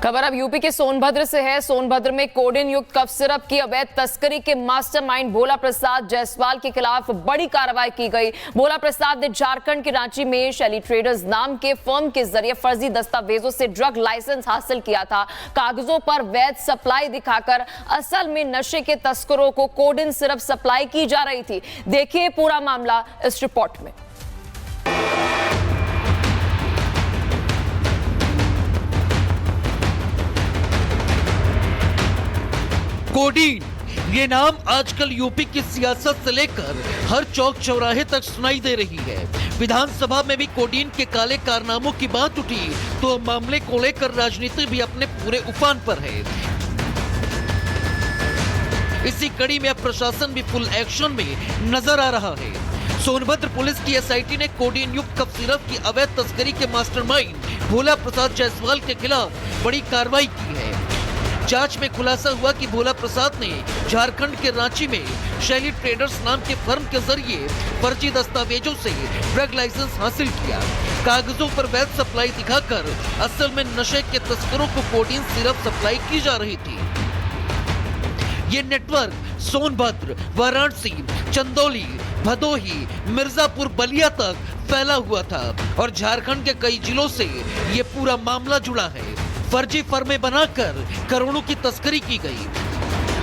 खबर अब यूपी के सोनभद्र से है। सोनभद्र में कोडेन युक्त कफ सिरप की अवैध तस्करी के मास्टरमाइंड भोला प्रसाद जायसवाल के खिलाफ बड़ी कार्रवाई की गई। भोला प्रसाद ने झारखंड के रांची में शैली ट्रेडर्स नाम के फर्म के जरिए फर्जी दस्तावेजों से ड्रग लाइसेंस हासिल किया था। कागजों पर वैध सप्लाई दिखाकर असल में नशे के तस्करों को कोडेन सिरप सप्लाई की जा रही थी। देखिए पूरा मामला इस रिपोर्ट में। कोडीन, ये नाम आजकल यूपी की सियासत से लेकर हर चौक चौराहे तक सुनाई दे रही है। विधानसभा में भी कोडीन के काले कारनामों की बात उठी तो मामले को लेकर राजनीति भी अपने पूरे उफान पर है। इसी कड़ी में अब प्रशासन भी फुल एक्शन में नजर आ रहा है। सोनभद्र पुलिस की एसआईटी ने कोडीन युक्त कफ सिरप की अवैध तस्करी के मास्टरमाइंड भोला प्रसाद जायसवाल के खिलाफ बड़ी कार्रवाई की है। जांच में खुलासा हुआ कि भोला प्रसाद ने झारखंड के रांची में शैली ट्रेडर्स नाम के फर्म के जरिए फर्जी दस्तावेजों से ड्रग लाइसेंस हासिल किया। कागजों पर वैध सप्लाई दिखाकर असल में नशे के तस्करों को कोडीन सिरप सप्लाई की जा रही थी। ये नेटवर्क सोनभद्र, वाराणसी, चंदौली, भदोही, मिर्जापुर, बलिया तक फैला हुआ था और झारखंड के कई जिलों से ये पूरा मामला जुड़ा है। फर्जी फर्में बनाकर करोड़ों की तस्करी की गई।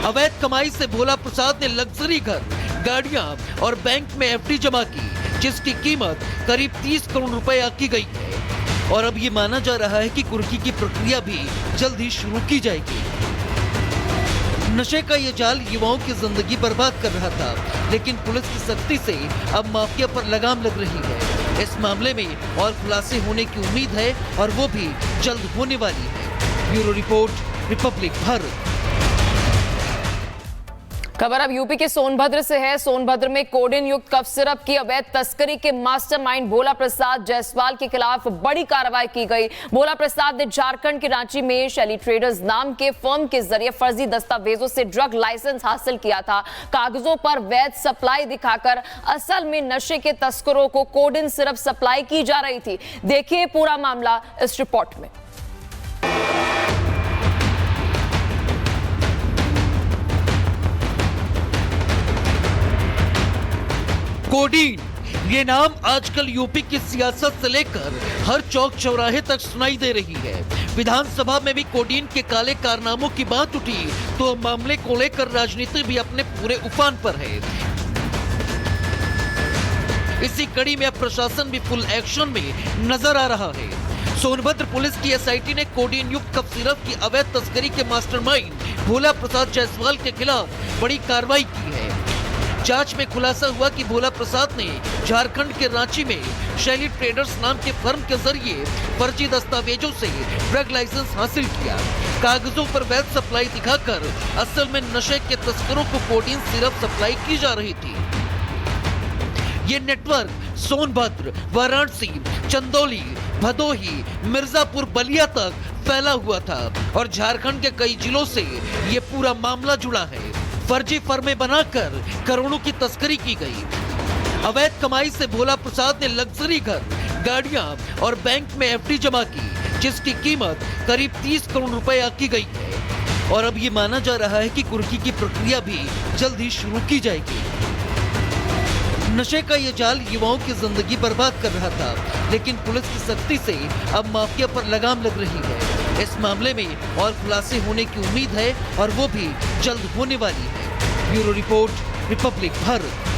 अवैध कमाई से भोला प्रसाद ने लग्जरी घर, गाड़ियां और बैंक में एफडी जमा की, जिसकी कीमत करीब 30 करोड़ रुपए आकी गई है। और अब ये माना जा रहा है कि कुर्की की प्रक्रिया भी जल्द ही शुरू की जाएगी। नशे का ये जाल युवाओं की जिंदगी बर्बाद कर रहा था, लेकिन पुलिस की सख्ती से अब माफिया पर लगाम लग रही है। इस मामले में और खुलासे होने की उम्मीद है और वो भी जल्द होने वाली है। Bureau report, Republic Bharat. खबर अब यूपी के सोनभद्र से है। सोनभद्र में कोडेन युक्त कफ सिरप की अवैध तस्करी के मास्टरमाइंड भोला प्रसाद जायसवाल के खिलाफ बड़ी कार्रवाई की गई। भोला प्रसाद ने झारखंड के रांची में शैली ट्रेडर्स नाम के फर्म के जरिए फर्जी दस्तावेजों से ड्रग लाइसेंस हासिल किया था। कागजों पर वैध सप्लाई दिखाकर असल में नशे के तस्करों को कोडेन सिरप सप्लाई की जा रही थी। देखिए पूरा मामला इस रिपोर्ट में। कोडीन, ये नाम आजकल यूपी की सियासत से लेकर हर चौक चौराहे तक सुनाई दे रही है। विधानसभा में भी कोडीन के काले कारनामों की बात उठी तो मामले को लेकर राजनीति भी अपने पूरे उफान पर है। इसी कड़ी में अब प्रशासन भी फुल एक्शन में नजर आ रहा है। सोनभद्र पुलिस की एसआईटी ने कोडीन युक्त कफ सिरप की अवैध तस्करी के मास्टरमाइंड भोला प्रसाद जायसवाल के खिलाफ बड़ी कार्रवाई की है। जांच में खुलासा हुआ कि भोला प्रसाद ने झारखंड के रांची में शैली ट्रेडर्स नाम के फर्म के जरिए फर्जी दस्तावेजों से ड्रग लाइसेंस हासिल किया। कागजों पर वैध सप्लाई दिखाकर असल में नशे के तस्करों को कोडीन सिरप सप्लाई की जा रही थी। ये नेटवर्क सोनभद्र, वाराणसी, चंदौली, भदोही, मिर्जापुर, बलिया तक फैला हुआ था और झारखंड के कई जिलों से ये पूरा मामला जुड़ा है। फर्जी फर्में बनाकर करोड़ों की तस्करी की गई। अवैध कमाई से भोला प्रसाद ने लग्जरी घर, गाड़ियां और बैंक में एफडी जमा की, जिसकी कीमत करीब 30 करोड़ रुपए आकी गई है। और अब ये माना जा रहा है कि कुर्की की प्रक्रिया भी जल्द ही शुरू की जाएगी। नशे का ये जाल युवाओं की जिंदगी बर्बाद कर रहा था, लेकिन पुलिस की सख्ती से अब माफिया पर लगाम लग रही है। इस मामले में और खुलासे होने की उम्मीद है और वो भी जल्द होने वाली है। Bureau report, Republic Bharat.